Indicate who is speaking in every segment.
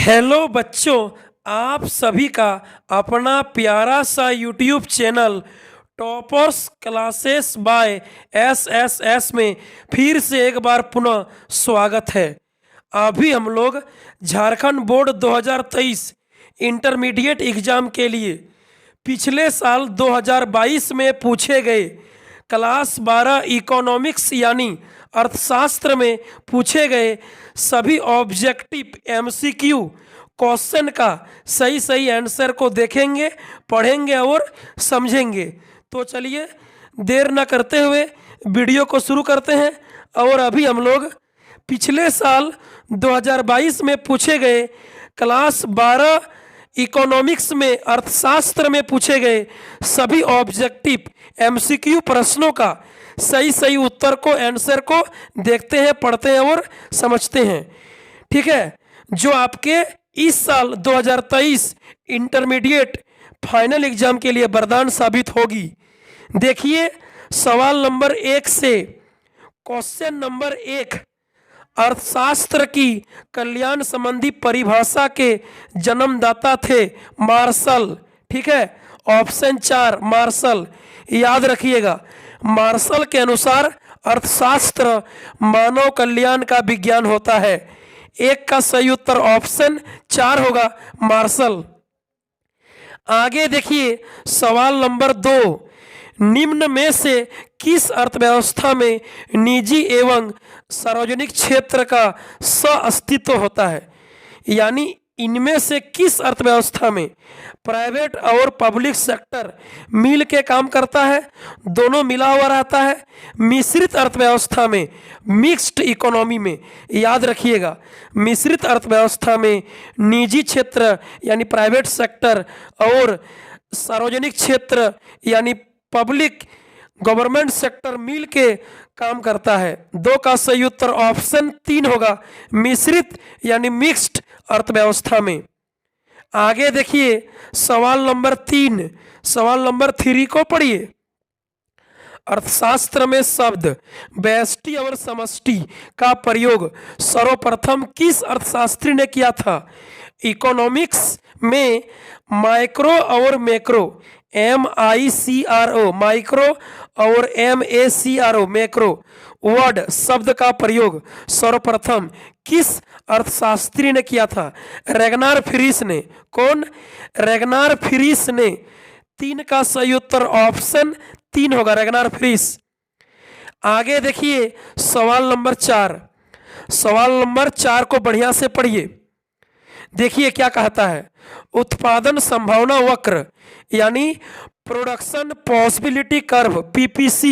Speaker 1: Hello बच्चों, आप सभी का अपना प्यारा सा YouTube channel toppers classes bye SSS में फिर से एक बार पुनः स्वागत है। अभी हम लोग झारखंड बोर्ड 2023 इंटरमीडिएट एग्ज़ाम के लिए पिछले साल 2022 में पूछे गए क्लास 12 इकोनॉमिक्स यानी अर्थशास्त्र में पूछे गए सभी ऑब्जेक्टिव एमसीक्यू क्वेश्चन का सही आंसर को देखेंगे, पढ़ेंगे और समझेंगे। तो चलिए देर न करते हुए वीडियो को शुरू करते हैं। और अभी हम लोग पिछले साल 2022 में पूछे गए क्लास 12 इकोनॉमिक्स में अर्थशास्त्र में पूछे गए सभी ऑब्जेक्टिव एमसीक्यू प्रश्नों का सही उत्तर को आंसर को देखते हैं, पढ़ते हैं और समझते हैं। ठीक है, जो आपके इस साल 2023 इंटरमीडिएट फाइनल एग्जाम के लिए वरदान साबित होगी। देखिए सवाल नंबर 1 से क्वेश्चन नंबर 1, अर्थशास्त्र की कल्याण संबंधी परिभाषा के जन्मदाता थे मार्शल। ठीक है, ऑप्शन 4 मार्शल। याद रखिएगा, मार्शल के अनुसार अर्थशास्त्र मानव कल्याण का विज्ञान होता है। एक का सही उत्तर ऑप्शन 4 होगा, मार्शल। आगे देखिए सवाल नंबर 2, निम्न में से किस अर्थव्यवस्था में निजी एवं सार्वजनिक क्षेत्र का सह-अस्तित्व होता है? यानी इनमें से किस अर्थव्यवस्था में प्राइवेट और पब्लिक सेक्टर मिल के काम करता है, दोनों मिला हुआ रहता है? मिश्रित अर्थव्यवस्था में, मिक्स्ड इकोनॉमी में। याद रखिएगा, मिश्रित अर्थव्यवस्था में निजी क्षेत्र यानी प्राइवेट सेक्टर और सार्वजनिक क्षेत्र यानी पब्लिक गवर्नमेंट सेक्टर मिल के काम करता है। 2 का सही उत्तर ऑप्शन 3 होगा, मिश्रित यानी मिक्स्ड अर्थव्यवस्था में। आगे देखिए सवाल नंबर 3, सवाल नंबर 3 को पढ़िए। अर्थशास्त्र में शब्द व्यष्टि और समष्टि का प्रयोग सर्वप्रथम किस अर्थशास्त्री ने किया था? इकोनॉमिक्स में माइक्रो और मैक्रो, MICRO माइक्रो और MACRO मैक्रो वर्ड शब्द का प्रयोग सर्वप्रथम किस अर्थशास्त्री ने किया था? रैगनार फ्रीस ने। कौन? रैगनार फ्रीस ने। 3 का सही उत्तर ऑप्शन 3 होगा, रैगनार फ्रीस। आगे देखिए सवाल नंबर 4, सवाल नंबर 4 को बढ़िया से पढ़िए। देखिए क्या कहता है, उत्पादन संभावना वक्र यानी प्रोडक्शन पॉसिबिलिटी कर्व PPC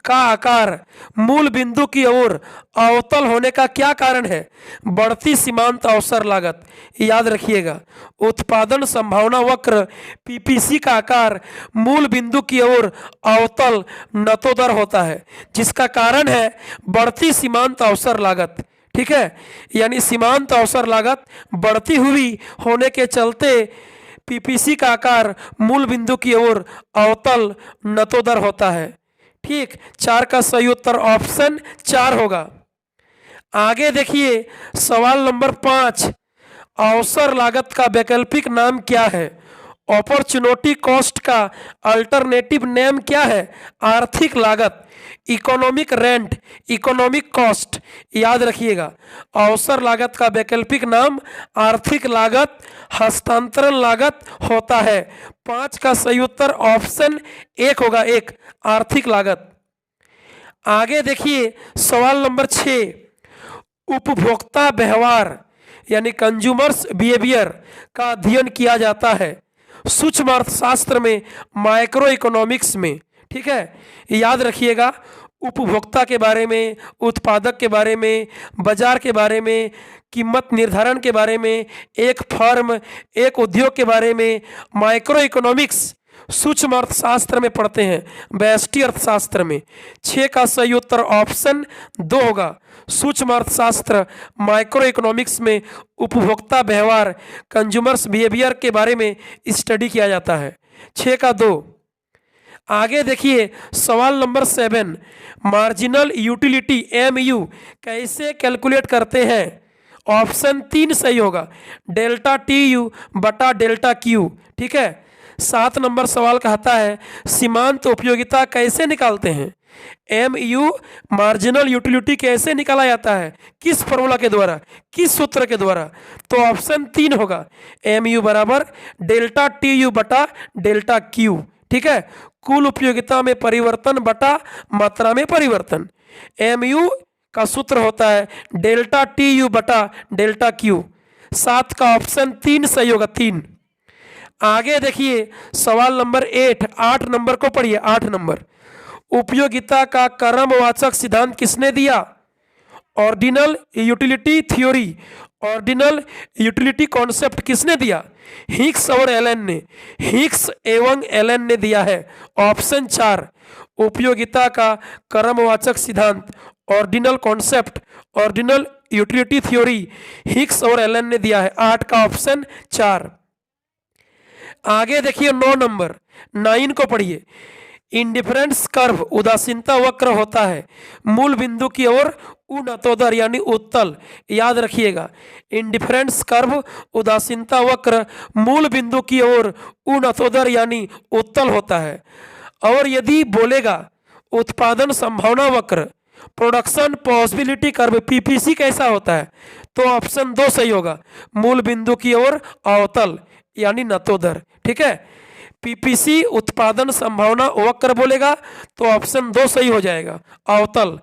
Speaker 1: का आकार मूल बिंदु की ओर अवतल होने का क्या कारण है? बढ़ती सीमांत अवसर लागत। याद रखिएगा, उत्पादन संभावना वक्र PPC का आकार मूल बिंदु की ओर अवतल नतोदर होता है, जिसका कारण है बढ़ती सीमांत अवसर लागत। ठीक है, यानी सीमांत अवसर लागत बढ़ती हुई होने के चलते PPC का आकार मूल बिंदु की ओर अवतल नतोदर होता है। ठीक, 4 का सही उत्तर ऑप्शन 4 होगा। आगे देखिए सवाल नंबर 5, अवसर लागत का वैकल्पिक नाम क्या है? अपॉर्चुनिटी कॉस्ट का अल्टरनेटिव नेम क्या है? आर्थिक लागत, इकोनॉमिक रेंट, इकोनॉमिक कॉस्ट। याद रखिएगा, अवसर लागत का वैकल्पिक नाम आर्थिक लागत, हस्तांतरण लागत होता है। 5 का सही उत्तर ऑप्शन 1 होगा, 1 आर्थिक लागत। आगे देखिए सवाल नंबर 6, उपभोक्ता व्यवहार यानी कंज्यूमर्स बिहेवियर का अध्ययन किया जाता है सूक्ष्म अर्थशास्त्र में, माइक्रो इकोनॉमिक्स में। ठीक है, याद रखिएगा, उपभोक्ता के बारे में, उत्पादक के बारे में, बाजार के बारे में, कीमत निर्धारण के बारे में, एक फर्म, एक उद्योग के बारे में माइक्रो इकोनॉमिक्स सूक्ष्म अर्थशास्त्र में पढ़ते हैं, व्यष्टि अर्थशास्त्र में। 6 का सही उत्तर ऑप्शन 2 होगा, सूक्ष्म अर्थशास्त्र माइक्रो इकोनॉमिक्स में उपभोक्ता व्यवहार कंज्यूमर्स बिहेवियर के बारे में स्टडी किया जाता है। 6 का 2। आगे देखिए सवाल नंबर 7, मार्जिनल यूटिलिटी MU कैसे कैलकुलेट करते हैं? ऑप्शन 3 सही होगा, डेल्टा टी यू बटा डेल्टा क्यू। ठीक है। 7 नंबर सवाल कहता है सीमांत उपयोगिता कैसे निकालते हैं। एम यू मार्जिनल यूटिलिटी कैसे निकाला जाता है, किस फॉर्मूला के द्वारा, किस सूत्र के द्वारा। तो ऑप्शन 3 होगा, एम यू बराबर डेल्टा टी यू बटा डेल्टा क्यू। ठीक है। कुल उपयोगिता में परिवर्तन बटा मात्रा में परिवर्तन। एम यू का सूत्र होता है डेल्टा टी यू बटा डेल्टा क्यू। 7 का ऑप्शन 3 सही होगा, 3। आगे देखिए सवाल नंबर 8 नंबर को पढ़िए। 8 नंबर, उपयोगिता का क्रमवाचक सिद्धांत किसने दिया। Ordinal utility theory, ordinal utility concept किसने दिया। हिक्स और एलन ने, हिक्स एवं एलन ने दिया है। ऑप्शन 4, उपयोगिता का क्रमवाचक सिद्धांत, ordinal concept, ordinal utility theory, Hicks और एलन ने दिया है। 8 का ऑप्शन 4। आगे देखिए 9 नंबर, 9 को पढ़िए। इंडिफरेंस कर्व उदासीनता वक्र होता है मूल बिंदु की ओर उन्नतोदर यानी उत्तल। याद रखिएगा, इंडिफरेंस कर्व उदासीनता वक्र मूल बिंदु की ओर उन्नतोदर यानी उत्तल होता है। और यदि बोलेगा उत्पादन संभावना वक्र, प्रोडक्शन पॉसिबिलिटी कर्व, पीपीसी कैसा होता है, तो ऑप्शन 2 सही होगा, मूल बिंदु की ओर अवतल यानी नतोदर। ठीक है। पीपीसी उत्पादन संभावना वक्र बोलेगा तो ऑप्शन 2 सही हो जाएगा, अवतल।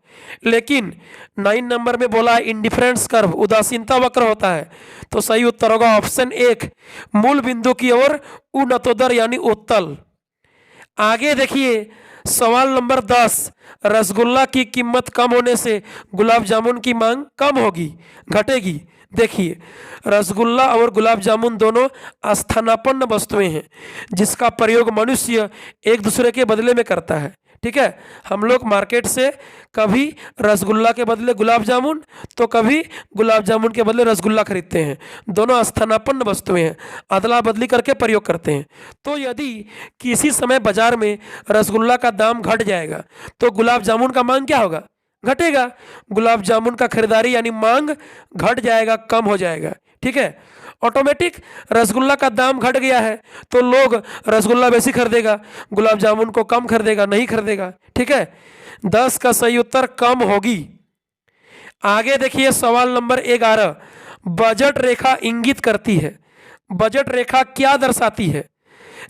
Speaker 1: लेकिन 9 नंबर में बोला इंडिफरेंस कर्व उदासीनता वक्र होता है, तो सही उत्तर होगा ऑप्शन 1, मूल बिंदु की ओर उन्नतोदर यानी उत्तल। आगे देखिए सवाल नंबर 10, रसगुल्ला की कीमत कम होने से गुलाब जामुन की मांग कम होगी, घटेगी। देखिए रसगुल्ला और गुलाब जामुन दोनों स्थानापन्न वस्तुएं हैं जिसका प्रयोग मनुष्य एक दूसरे के बदले में करता है। ठीक है। हम लोग मार्केट से कभी रसगुल्ला के बदले गुलाब जामुन, तो कभी गुलाब जामुन के बदले रसगुल्ला खरीदते हैं। दोनों स्थानापन्न वस्तुएं हैं, अदला बदली करके प्रयोग करते हैं। तो यदि किसी समय बाजार में रसगुल्ला का दाम घट जाएगा तो गुलाब जामुन का मांग क्या होगा, घटेगा। गुलाब जामुन का खरीदारी यानी मांग घट जाएगा, कम हो जाएगा। ठीक है। ऑटोमेटिक रसगुल्ला का दाम घट गया है तो लोग रसगुल्ला बेसी खरीदेगा, गुलाब जामुन को कम खरीदेगा, नहीं खरीदेगा। ठीक है। 10 का सही उत्तर कम होगी। आगे देखिए सवाल नंबर 11, बजट रेखा इंगित करती है। बजट रेखा क्या दर्शाती है।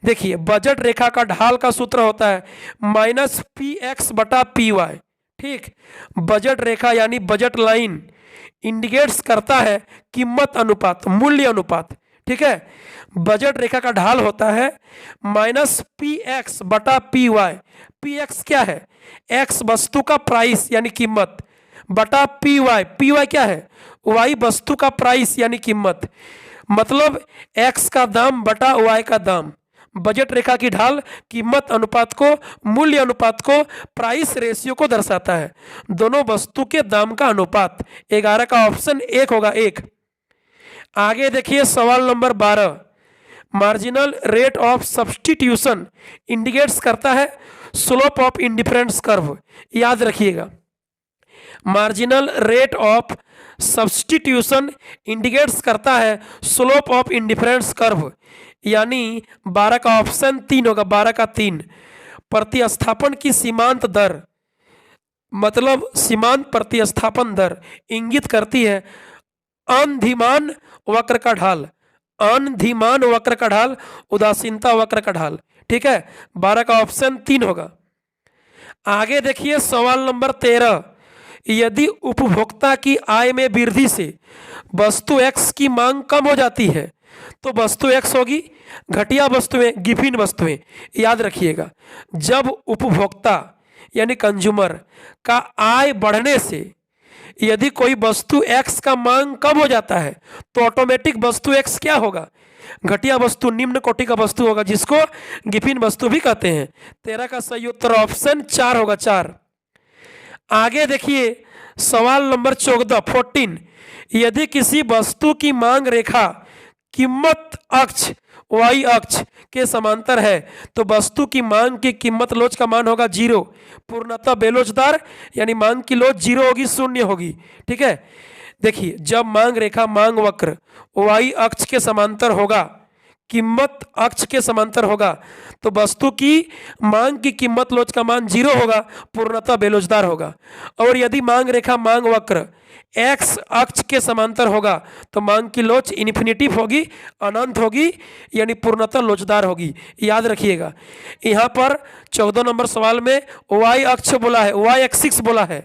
Speaker 1: देखिए बजट रेखा का ढाल का सूत्र होता है -px बटा py। ठीक। बजट रेखा यानी बजट लाइन इंडिकेट्स करता है कीमत अनुपात, मूल्य अनुपात। ठीक है। बजट रेखा का ढाल होता है -px बटा py। px क्या है, x वस्तु का प्राइस यानी कीमत, बटा py, py क्या है, y वस्तु का प्राइस यानी कीमत। मतलब x का दाम बटा y का दाम। बजट रेखा की ढाल कीमत अनुपात को, मूल्य अनुपात को, प्राइस रेशियो को दर्शाता है, दोनों वस्तु के दाम का अनुपात। 11 का ऑप्शन 1 होगा, 1। आगे देखिए सवाल number 12, marginal rate of substitution indicates करता है स्लोप ऑफ इंडिफरेंस कर्व। याद रखिएगा, marginal rate of substitution indicates करता है स्लोप ऑफ इंडिफरेंस कर्व, यानी 12 का ऑप्शन 3 होगा, 12 का 3। प्रतिस्थापन की सीमांत दर, मतलब सीमांत प्रतिस्थापन दर इंगित करती है अनधिमान वक्र का ढाल, अनधिमान वक्र का ढाल, उदासीनता वक्र का ढाल। ठीक है। 12 का ऑप्शन 3 होगा। आगे देखिए सवाल नंबर 13, यदि उपभोक्ता की आय में वृद्धि से वस्तु X की मांग कम हो जाती है तो वस्तु X होगी घटिया वस्तुएं, गिफिन वस्तुएं। याद रखिएगा, जब उपभोक्ता यानी कंज्यूमर का आय बढ़ने से यदि कोई वस्तु X का मांग कम हो जाता है तो ऑटोमेटिक वस्तु X क्या होगा, घटिया वस्तु, निम्न कोटि का वस्तु होगा, जिसको गिफिन वस्तु भी कहते हैं। 13 का सही उत्तर ऑप्शन 4 होगा, 4। आगे देखिए सवाल नंबर 14, यदि किसी वस्तु की मांग रेखा कीमत अक्ष y अक्ष के समांतर है तो वस्तु की मांग की कीमत लोच का मान होगा 0, पूर्णतः बेलोचदार यानी मांग की लोच 0 होगी, शून्य होगी। ठीक है। देखिए, जब मांग रेखा मांग वक्र y अक्ष के समांतर होगा, कीमत अक्ष के समांतर होगा, तो वस्तु की मांग की कीमत लोच का मान 0 होगा, पूर्णतः बेलोचदार होगा। और यदि मांग रेखा मांग वक्र x अक्ष के समांतर होगा तो मांग की लोच इन्फिनिटिव होगी, अनंत होगी, यानी पूर्णतः लोचदार होगी। याद रखिएगा, यहाँ पर 14 नंबर सवाल में y अक्ष बोला है, y एक्सिस बोला है,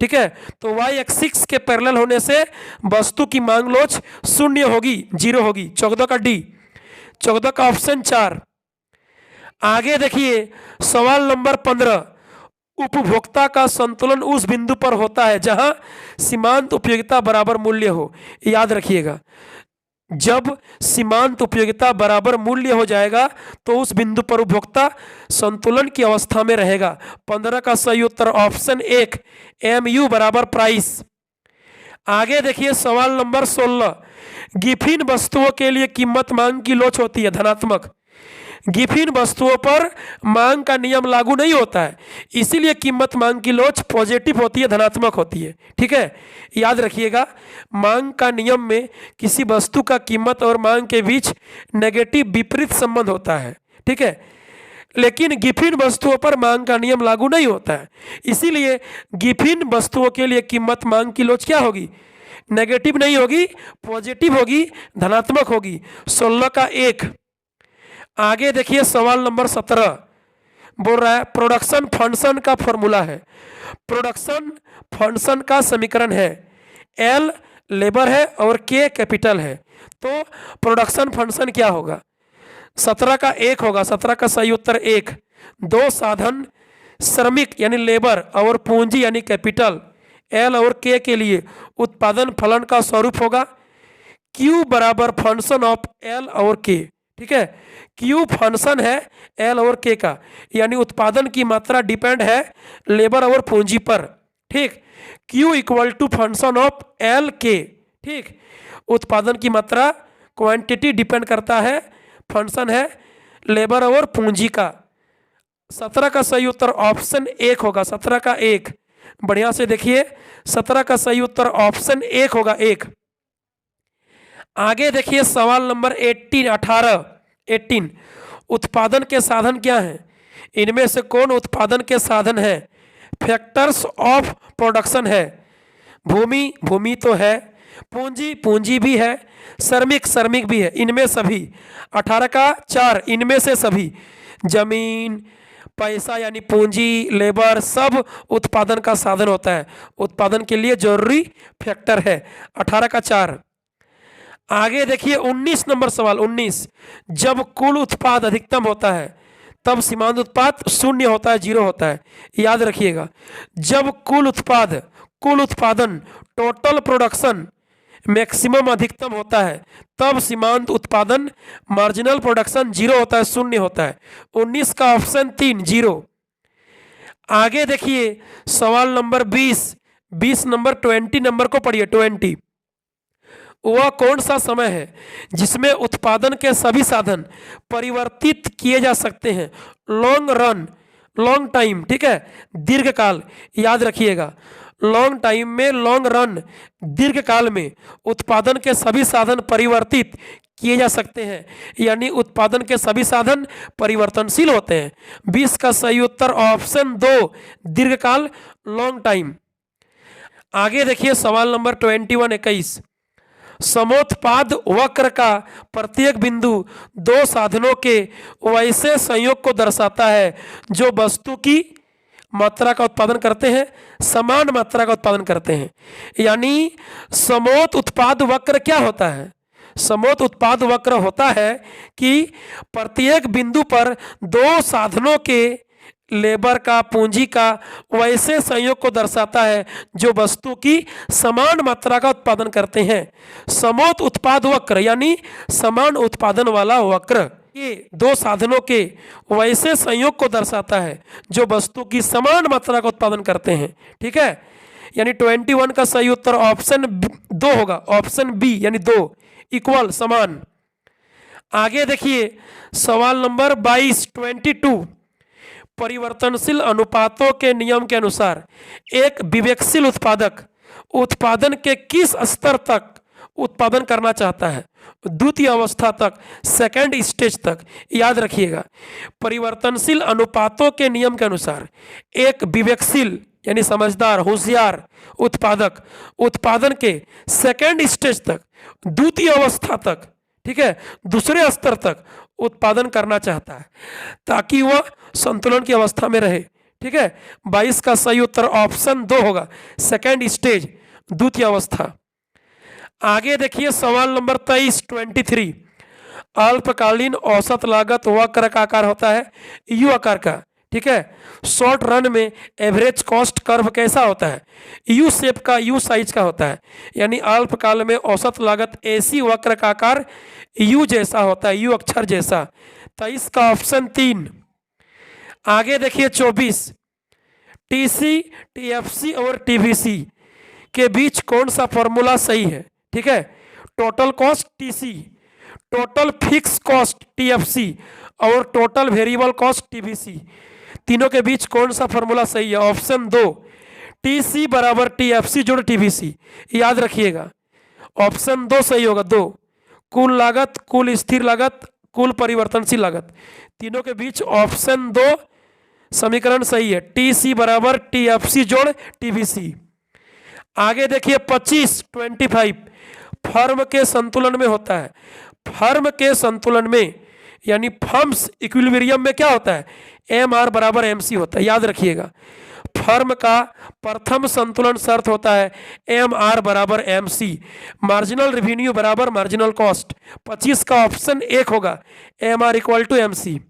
Speaker 1: ठीक है। तो y एक्सिस के पैरेलल होने से वस्तु की मांग लोच शून्य होगी, 0 होगी। 14 का डी, 14 का ऑप्शन 4। आगे देखिए सवाल नंबर 15, उपभोक्ता का संतुलन उस बिंदु पर होता है जहां सीमांत उपयोगिता बराबर मूल्य हो। याद रखिएगा, जब सीमांत उपयोगिता बराबर मूल्य हो जाएगा तो उस बिंदु पर उपभोक्ता संतुलन की अवस्था में रहेगा। 15 का सही उत्तर ऑप्शन 1, MU बराबर प्राइस। आगे देखिए सवाल नंबर 16, गिफिन वस्तुओं के लिए कीमत मांग की लोच होती है धनात्मक। गिफिन वस्तुओं पर मांग का नियम लागू नहीं होता है, इसीलिए कीमत मांग की लोच पॉजिटिव होती है, धनात्मक होती है, ठीक है। याद रखिएगा, मांग का नियम में किसी वस्तु का कीमत और मांग के बीच नेगेटिव विपरीत संबंध होता है, ठीक है। लेकिन गिफिन वस्तुओं पर मांग का नियम लागू नहीं होता है, इसीलिए गिफिन वस्तुओं के लिए कीमत मांग की लोच क्या होगी, नेगेटिव नहीं होगी, पॉजिटिव होगी, धनात्मक होगी। 16 का 1। आगे देखिए सवाल नंबर 17 बोल रहा है प्रोडक्शन फंक्शन का फॉर्मूला है। प्रोडक्शन फंक्शन का समीकरण है L लेबर है और K कैपिटल है, तो प्रोडक्शन फंक्शन क्या होगा, 17 का 1 होगा। 17 का सही उत्तर 1। दो साधन श्रमिक यानी लेबर और पूंजी यानी कैपिटल L और K के लिए उत्पादन फलन का स्वरूप होगा Q बराबर फंक्शन ऑफ L और K, ठीक है। Q फंक्शन है L और K का, यानी उत्पादन की मात्रा डिपेंड है लेबर और पूंजी पर, ठीक। Q equal to function of L K, ठीक। उत्पादन की मात्रा क्वांटिटी डिपेंड करता है, फंक्शन है लेबर और पूंजी का। 17 का सही उत्तर ऑप्शन 1 होगा। 17 का 1, बढ़िया से देखिए, 17 का सही उत्तर ऑप्शन 1 होगा, 1। आगे देखिए सवाल नंबर 18 उत्पादन के साधन क्या हैं, इनमें से कौन उत्पादन के साधन है। फैक्टर्स ऑफ प्रोडक्शन है, भूमि तो है, पूंजी भी है, श्रमिक भी है, इनमें सभी। 18 का 4, इनमें से सभी, जमीन, पैसा यानी पूंजी, लेबर, सब उत्पादन का साधन होता है, उत्पादन के लिए जरूरी फैक्टर है। 18 का 4। आगे देखिए 19 नंबर सवाल 19, जब कुल उत्पाद अधिकतम होता है तब सीमांत उत्पाद शून्य होता है, 0 होता है। याद रखिएगा, जब कुल उत्पादन टोटल प्रोडक्शन मैक्सिमम अधिकतम होता है तब सीमांत उत्पादन मार्जिनल प्रोडक्शन 0 होता है, शून्य होता है। 19 का ऑप्शन 3, 0। आगे देखिए सवाल नंबर 20 नंबर 20 नंबर को पढ़िए। 20, वह कौन सा समय है जिसमें उत्पादन के सभी साधन परिवर्तित किए जा सकते हैं, लॉन्ग टाइम, ठीक है, दीर्घकाल। याद रखिएगा, लॉन्ग टाइम में, लॉन्ग रन, दीर्घकाल में उत्पादन के सभी साधन परिवर्तित किए जा सकते हैं, यानी उत्पादन के सभी साधन परिवर्तनशील होते हैं। 20 का सही उत्तर ऑप्शन 2, दीर्घकाल, लॉन्ग टाइम। आगे देखिए सवाल नंबर 21 समोत्पाद वक्र का प्रत्येक बिंदु दो साधनों के वैसे संयोग को दर्शाता है जो वस्तु की मात्रा का उत्पादन करते हैं, समान मात्रा का उत्पादन करते हैं। यानी समोत उत्पाद वक्र क्या होता है, समोत उत्पाद वक्र होता है कि प्रत्येक बिंदु पर दो साधनों के, लेबर का, पूंजी का वैसे संयोग को दर्शाता है जो वस्तु की समान मात्रा का उत्पादन करते हैं। समोत उत्पाद वक्र यानी समान उत्पादन वाला वक्र ये दो साधनों के वैसे संयोग को दर्शाता है जो वस्तु की समान मात्रा का उत्पादन करते हैं, ठीक है। यानी 21 का सही उत्तर ऑप्शन 2 होगा, ऑप्शन बी, यानी 2, इक्वल, समान। आगे देखिए सवाल नंबर 22 परिवर्तनशील अनुपातों के नियम के अनुसार एक विवेकशील उत्पादक उत्पादन के किस स्तर तक उत्पादन करना चाहता है? द्वितीय अवस्था तक, सेकेंड स्टेज तक। याद रखिएगा, परिवर्तनशील अनुपातों के नियम के अनुसार एक विवेकशील यानी समझदार होशियार उत्पादक उत्पादन के सेकेंड स्टेज तक, द्वितीय अवस्था तक, ठीक है, दूसरे स्तर तक उत्पादन करना चाहता है ताकि वह संतुलन की अवस्था में रहे। ठीक है, 22 का सही उत्तर ऑप्शन 2 होगा, सेकेंड स्टेज, द्वितीय अवस्था। आगे देखिए सवाल नंबर 23 अल्पकालीन औसत लागत वक्र का आकार होता है यू आकार का। ठीक है, शॉर्ट रन में एवरेज कॉस्ट कर्व कैसा होता है? यू शेप का, यू साइज का होता है, यानी अल्पकाल में औसत लागत ऐसी वक्र का आकार यू जैसा होता है, यू अक्षर जैसा। 23 का ऑप्शन 3। आगे देखिए 24 टीसी, टीएफसी और टीवीसी के बीच कौन सा फॉर्मूला सही है? ठीक है, total cost TC, total fix cost TFC और टोटल वेरिएबल कॉस्ट टीवीसी, तीनों के बीच कौन सा फॉर्मूला सही है? ऑप्शन 2 टीसी बराबर टीएफसी जोड़ टीवीसी। याद रखिएगा, ऑप्शन 2 सही होगा। 2 कुल लागत, कुल स्थिर लागत, कुल परिवर्तनशील लागत, तीनों के बीच ऑप्शन 2 समीकरण सही है, टीसी बराबर टीएफसी जोड़ टीवीसी। आगे देखिए 25 फर्म के संतुलन में होता है। फर्म के संतुलन में यानी फर्म्स इक्विलिब्रियम में क्या होता है? एम आर बराबर एम सी होता है। याद रखिएगा, फर्म का प्रथम संतुलन शर्त होता है एम आर बराबर एम सी, मार्जिनल रेवेन्यू बराबर मार्जिनल कॉस्ट। 25 का ऑप्शन 1 होगा, M R equal to M C.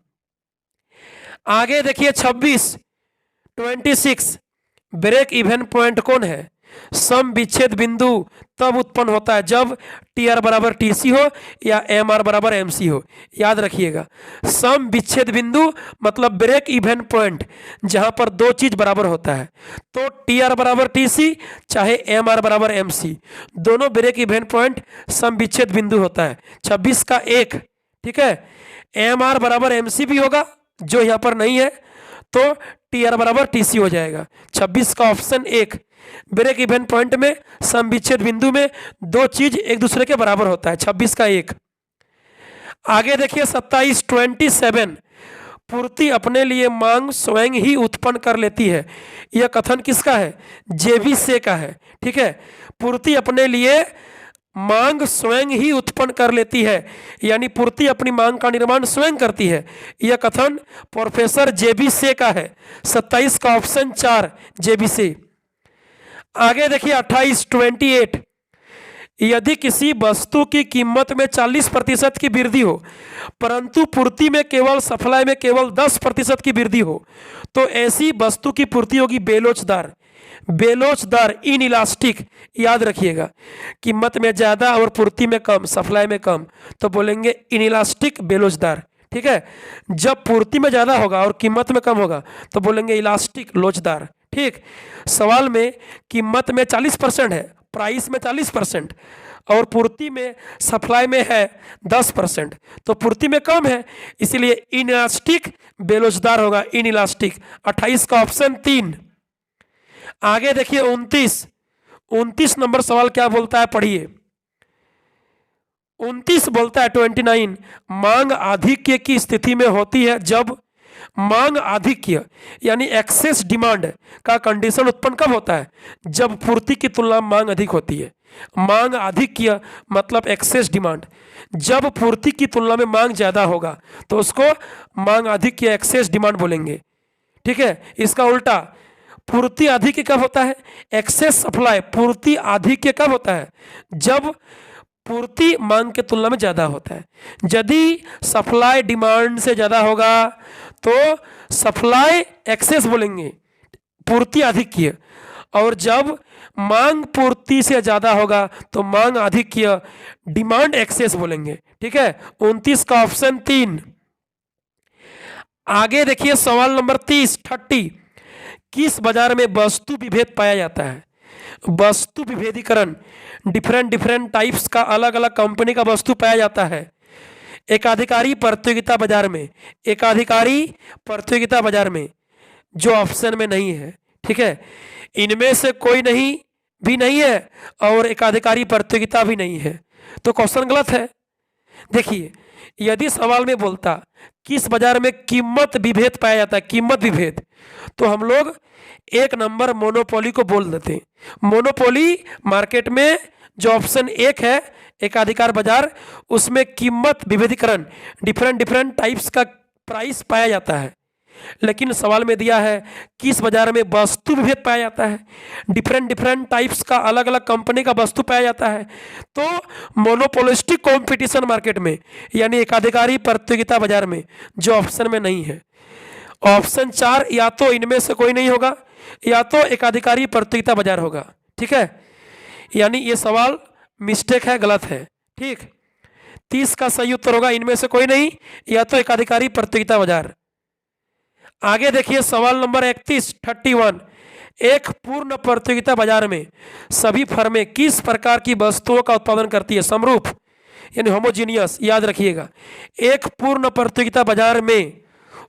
Speaker 1: आगे देखिए 26 ब्रेक इवन पॉइंट कौन है? सम विच्छेद बिंदु तब उत्पन्न होता है जब टी आर बराबर टी सी हो या एम आर बराबर एम सी हो। याद रखिएगा, सम विच्छेद बिंदु मतलब ब्रेक इवन पॉइंट जहां पर दो चीज बराबर होता है, तो टी आर बराबर टी सी चाहे एम आर बराबर एम सी, दोनों ब्रेक इवन पॉइंट सम विच्छेद बिंदु होता है। 26 का 1, ठीक है, एम आर बराबर एम सी भी होगा जो यहाँ पर नहीं है, तो टी आर बराबर टी सी हो जाएगा। 26 का ऑप्शन 1, ब्रेक इवन पॉइंट में सम विच्छेद बिंदु में दो चीज एक दूसरे के बराबर होता है। 26 का 1। आगे देखिए 27 पूर्ति अपने लिए मांग स्वयं ही उत्पन्न कर लेती है। यह कथन किसका है? जेबी से का है। ठीक है, पूर्ति अपने लिए मांग स्वयं ही उत्पन्न कर लेती है, यानी पूर्ति अपनी मांग का निर्माण स्वयं करती है। यह कथन प्रोफेसर जेबी से का है। 27 का ऑप्शन 4 जेबी से। आगे देखिए 28 यदि किसी वस्तु की कीमत में 40% की वृद्धि हो परंतु पूर्ति में केवल सप्लाई में केवल 10% की वृद्धि हो, तो ऐसी वस्तु की पूर्ति होगी बेलोचदार। बेलोचदार, इनइलास्टिक। याद रखिएगा, कीमत में ज्यादा और पूर्ति में कम, सप्लाई में कम, तो बोलेंगे इनइलास्टिक, बेलोचदार। ठीक है, जब पूर्ति में ज्यादा होगा और कीमत में कम होगा तो बोलेंगे इलास्टिक, लोचदार। ठीक, सवाल में कीमत में 40% है, प्राइस में 40%, और पूर्ति में सप्लाई में है 10%, तो पूर्ति में कम है, इसलिए इनइलास्टिक, बेलोचदार होगा, इनइलास्टिक। 28 का ऑप्शन 3। आगे देखिए 29 नंबर सवाल क्या बोलता है, पढ़िए। 29 बोलता है 29 मांग आधिक्य की स्थिति में होती है जब मांग आधिक्य यानी एक्सेस डिमांड का कंडीशन उत्पन्न कब होता है? जब पूर्ति की तुलना में मांग अधिक होती है। मांग आधिक्य मतलब एक्सेस डिमांड। जब पूर्ति की तुलना में मांग ज्यादा होगा तो उसको मांग आधिक्य, एक्सेस डिमांड बोलेंगे। ठीक है, इसका उल्टा पूर्ति आधिक्य कब होता है? Excess supply. पूर्ति आधिक्य कब होता है? जब पूर्ति मांग के तुलना में ज्यादा होता है। यदि सप्लाई डिमांड से ज्यादा होगा तो सप्लाई एक्सेस बोलेंगे, पूर्ति आधिक्य, और जब मांग पूर्ति से ज्यादा होगा तो मांग आधिक्य, डिमांड एक्सेस बोलेंगे। ठीक है, 29 का ऑप्शन 3। आगे देखिए सवाल नंबर 30 किस बाजार में वस्तु विभेद पाया जाता है? वस्तु विभेदीकरण, डिफरेंट टाइप्स का अलग अलग कंपनी का वस्तु पाया जाता है। एकाधिकारी प्रतियोगिता बाजार में, एकाधिकारी प्रतियोगिता बाजार में, जो ऑप्शन में नहीं है। ठीक है, इनमें से कोई नहीं भी नहीं है और एकाधिकारी प्रतियोगिता भी नहीं है, तो क्वेश्चन गलत है। देखिए, यदि सवाल में बोलता किस बाजार में कीमत विभेद पाया जाता है, कीमत विभेद, तो हम लोग एक नंबर मोनोपोली को बोल देते। मोनोपोली मार्केट में जो ऑप्शन एक है एकाधिकार बाजार, उसमें कीमत विभेदीकरण, डिफरेंट डिफरेंट टाइप्स का प्राइस पाया जाता है। लेकिन सवाल में दिया है किस बाजार में वस्तु विभेद पाया जाता है, डिफरेंट डिफरेंट टाइप्स का अलग अलग कंपनी का वस्तु पाया जाता है। तो मोनोपोलिस्टिक कंपटीशन मार्केट में यानी एकाधिकारी प्रतियोगिता बाजार में जो ऑप्शन में नहीं है, ऑप्शन 4 या तो इनमें से कोई नहीं होगा या तो एकाधिकारी प्रतियोगिता बाजार होगा। ठीक है, यानी ये सवाल मिस्टेक है, गलत है। ठीक, 30 का सही उत्तर होगा इनमें से कोई नहीं या तो एकाधिकारी प्रतियोगिता बाजार। आगे देखिए सवाल नंबर 31 एक पूर्ण प्रतियोगिता बाजार में सभी फर्में किस प्रकार की वस्तुओं का उत्पादन करती है? समरूप यानी होमोजीनियस। याद रखिएगा, एक पूर्ण प्रतियोगिता बाजार में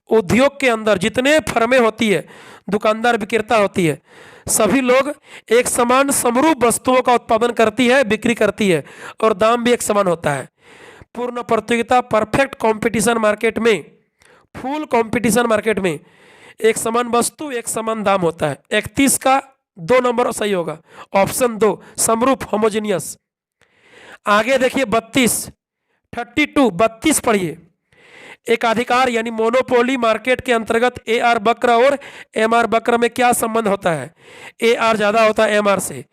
Speaker 1: उद्योग के अंदर जितने फर्में होती है, दुकानदार विक्रेता होती है, सभी लोग एक समान समरूप वस्तुओं का उत्पादन करती है, बिक्री करती है और दाम भी एक समान होता है। पूर्ण प्रतियोगिता परफेक्ट कंपटीशन मार्केट में, फुल कंपटीशन मार्केट में एक समान वस्तु एक समान दाम होता है। 31 का 2 नंबर सही होगा, ऑप्शन 2 समरूप होमोजीनियस। आगे देखिए 32 पढ़िए। एकाधिकार यानी मोनोपोली मार्केट के अंतर्गत AR वक्र और MR वक्र में क्या संबंध होता है? AR ज्यादा होता है MR से।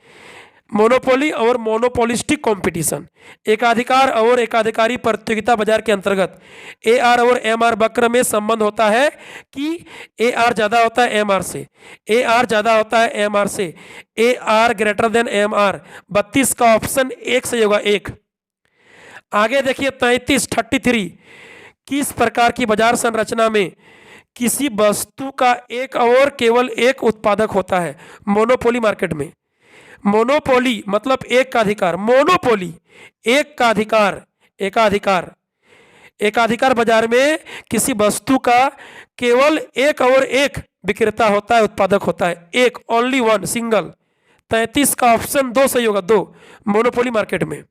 Speaker 1: मोनोपोली और मोनोपोलिस्टिक कंपटीशन, एकाधिकार और एकाधिकारी प्रतियोगिता बाजार के अंतर्गत AR और MR वक्र में संबंध होता है कि AR ज्यादा होता है MR से, AR ज्यादा होता है MR से, AR ग्रेटर देन MR। 32 का ऑप्शन 1 सही होगा, 1। आगे देखिए 33 किस प्रकार की बाजार संरचना में किसी वस्तु का एक और केवल एक उत्पादक होता है? मोनोपोली मार्केट में। मोनोपोली मतलब एक का अधिकार, मोनोपोली एक का अधिकार, एकाधिकार बाजार में किसी वस्तु का केवल एक और एक विक्रेता होता है, उत्पादक होता है, एक, ओनली वन, सिंगल। 33 का ऑप्शन 2 सही होगा, 2, मोनोपोली मार्केट में।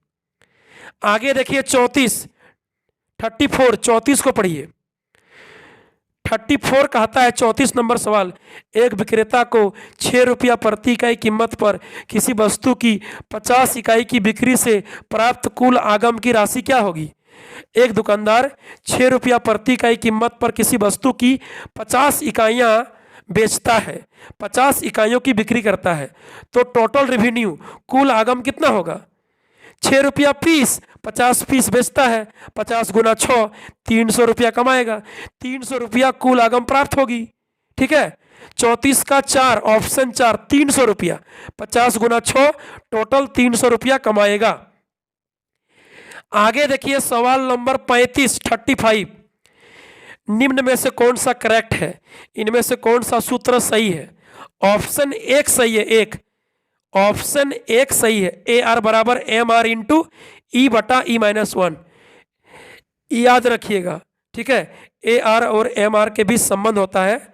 Speaker 1: आगे देखिए 34 को पढ़िए। 34 कहता है 34 नंबर सवाल, एक विक्रेता को 6 रुपया प्रति इकाई कीमत पर किसी वस्तु की 50 इकाई की बिक्री से प्राप्त कुल आगम की राशि क्या होगी? एक दुकानदार 6 रुपया प्रति इकाई कीमत पर किसी वस्तु की 50 इकाइयां बेचता है, 50 इकाइयों की बिक्री करता है, तो टोटल रेवेन्यू कुल आगम कितना होगा? 6 रुपया पीस, 50 पीस बेचता है, 50 गुना 6, 300 रुपया कमाएगा, 300 रुपया कुल आगम प्राप्त होगी। ठीक है, 34 का 4, ऑप्शन 4, 300 रुपया, 50 गुना 6, टोटल 300 रुपया कमाएगा। आगे देखिए सवाल नंबर 35 निम्न में से कौन सा करेक्ट है? इनमें से कौन सा सूत्र सही है? ऑप्शन 1 सही है, 1, ऑप्शन 1 सही है। AR बराबर MR इंटू E बटा E-1, याद रखिएगा। ठीक है, AR और MR के बीच संबंध होता है,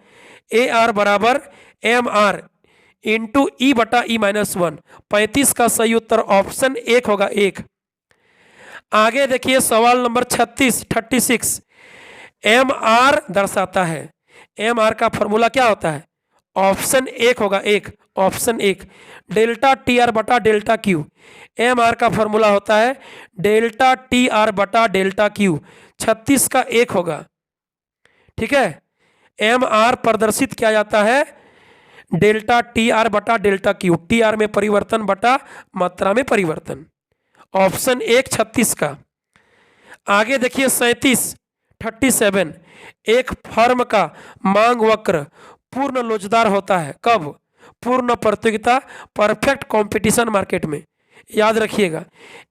Speaker 1: AR बराबर MR इंटू E बटा E-1। 35 का सही उत्तर ऑप्शन 1 होगा, 1। आगे देखिए सवाल नंबर 36 MR दर्शाता है, MR का फॉर्मूला क्या होता है? ऑप्शन 1 होगा, 1, ऑप्शन 1, डेल्टा TR बटा डेल्टा Q। MR का फॉर्मूला होता है डेल्टा TR बटा डेल्टा Q। 36 का 1 होगा। ठीक है, MR प्रदर्शित किया जाता है डेल्टा TR बटा डेल्टा Q, TR में परिवर्तन बटा मात्रा में परिवर्तन। ऑप्शन 1 36 का। आगे देखिए 37 एक फर्म का मांग वक्र पूर्ण लोचदार होता है कब? पूर्ण प्रतियोगिता परफेक्ट कंपटीशन मार्केट में। याद रखिएगा,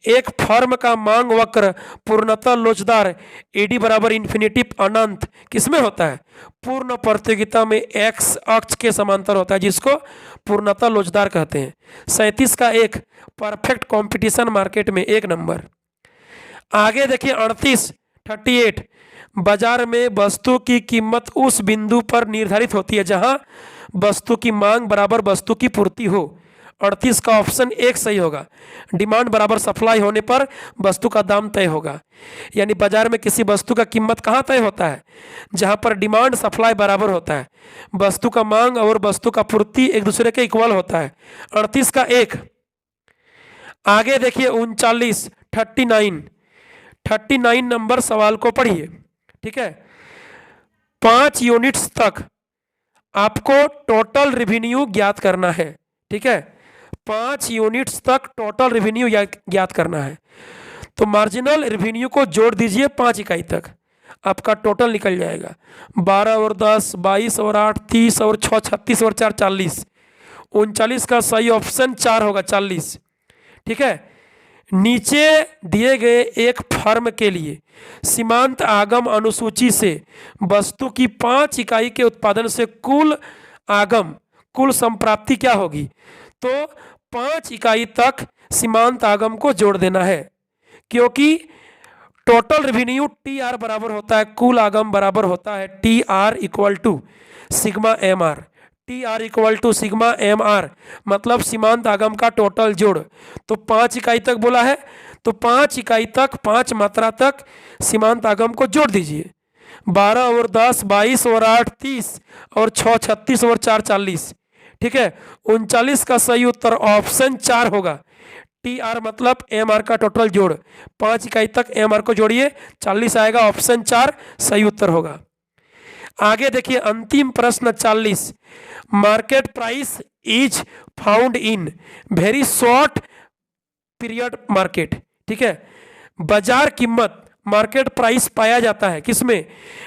Speaker 1: एक फर्म का मांग वक्र पूर्णतः लोचदार AD बराबर इन्फिनिटिव अनंत किसमें होता है? पूर्ण प्रतियोगिता में X अक्ष के समांतर होता है, जिसको पूर्णतः लोचदार कहते हैं। 37 का 1 परफेक्ट कंपटीशन मार्केट में 1 नंबर। आगे देखिए 38 बाजार में वस्तु की कीमत उस बिंदु पर निर्धारित होती है जहां वस्तु की मांग बराबर वस्तु की पूर्ति हो। 38 का ऑप्शन एक सही होगा। डिमांड बराबर सप्लाई होने पर वस्तु का दाम तय होगा। यानी बाजार में किसी वस्तु का कीमत कहाँ तय होता है? जहाँ पर डिमांड सप्लाई बराबर होता है, वस्तु का मांग और वस्तु का पूर्ति एक दूसरे के इक्वल होता है। 38 का एक। आगे देखिए 39, 39 नंबर सवाल को पढ़िए। ठीक है, 5 यूनिट्स तक आपको टोटल रेवेन्यू ज्ञात करना है। ठीक है, 5 यूनिट्स तक टोटल रेवेन्यू ज्ञात करना है। तो मार्जिनल रेवेन्यू को जोड़ दीजिए 5 इकाई तक, आपका टोटल निकल जाएगा। 12 और 10, 22 और 8, 30 और 6, 36 और 4, 40। 39 का सही ऑप्शन 4 होगा, 40। ठीक है, नीचे दिए गए एक फर्म के लिए सीमांत आगम अनुसूची से वस्तु की 5 इकाई के उत्पादन से कुल आगम, कुल संप्राप्ति क्या होगी? तो 5 इकाई तक सीमांत आगम को जोड़ देना है, क्योंकि टोटल रेवेन्यू टी आर बराबर होता है, कुल आगम बराबर होता है T R equal to sigma M R. T R equal to sigma M R मतलब सीमांत आगम का टोटल जोड़। तो 5 इकाई तक बोला है, तो 5 इकाई तक, 5 मात्रा तक सीमांत आगम को जोड़ दीजिए। 12 और 10, 22 और 8, 30 और 6, 36 और 4, 40। ठीक है, 39 का सही उत्तर ऑप्शन 4 होगा। टी आर मतलब एम आर का टोटल जोड़, 5 इकाई तक एम आर को जोड़िए, 40 आएगा, ऑप्शन 4 सही उत्तर होगा। आगे देखिए अंतिम प्रश्न 40। Market price is found in very short period market. ठीक है, बाजार कीमत मार्केट प्राइस पाया जाता है किसमें?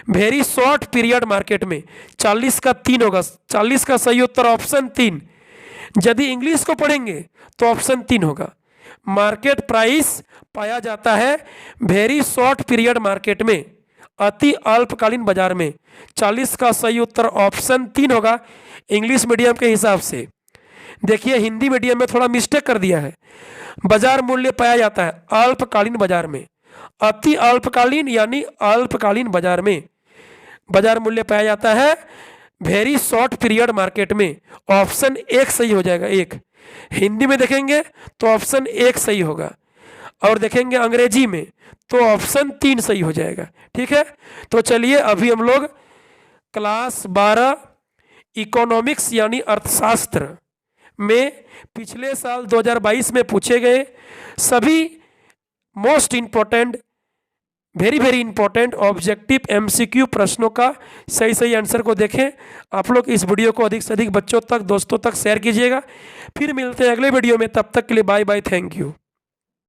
Speaker 1: वेरी शॉर्ट पीरियड मार्केट में। 40 का 3 होगा, 40 का सही उत्तर ऑप्शन 3। यदि इंग्लिश को पढ़ेंगे तो ऑप्शन 3 होगा। मार्केट प्राइस पाया जाता है वेरी शॉर्ट पीरियड मार्केट में, अति अल्पकालीन बाजार में। 40 का सही उत्तर ऑप्शन 3 होगा इंग्लिश मीडियम के हिसाब से। देखिए हिंदी मीडियम में थोड़ा मिस्टेक कर दिया है। बाजार मूल्य पाया जाता है अल्पकालीन बाजार में, अति अल्पकालीन यानी अल्पकालीन बाजार में बाजार मूल्य पाया जाता है वेरी शॉर्ट पीरियड मार्केट में। ऑप्शन 1 सही हो जाएगा, 1। हिंदी में देखेंगे तो ऑप्शन 1 सही होगा, और देखेंगे अंग्रेजी में तो ऑप्शन 3 सही हो जाएगा। ठीक है, तो चलिए अभी हम लोग क्लास 12 इकोनॉमिक्स यानी अर्थशास्त्र में पिछले साल 2022 में पूछे गए सभी most important, very important objective MCQ प्रश्नों का सही आंसर को देखें। आप लोग इस वीडियो को अधिक से अधिक बच्चों तक, दोस्तों तक शेयर कीजिएगा। फिर मिलते हैं अगले वीडियो में, तब तक के लिए बाय बाय, थैंक यू।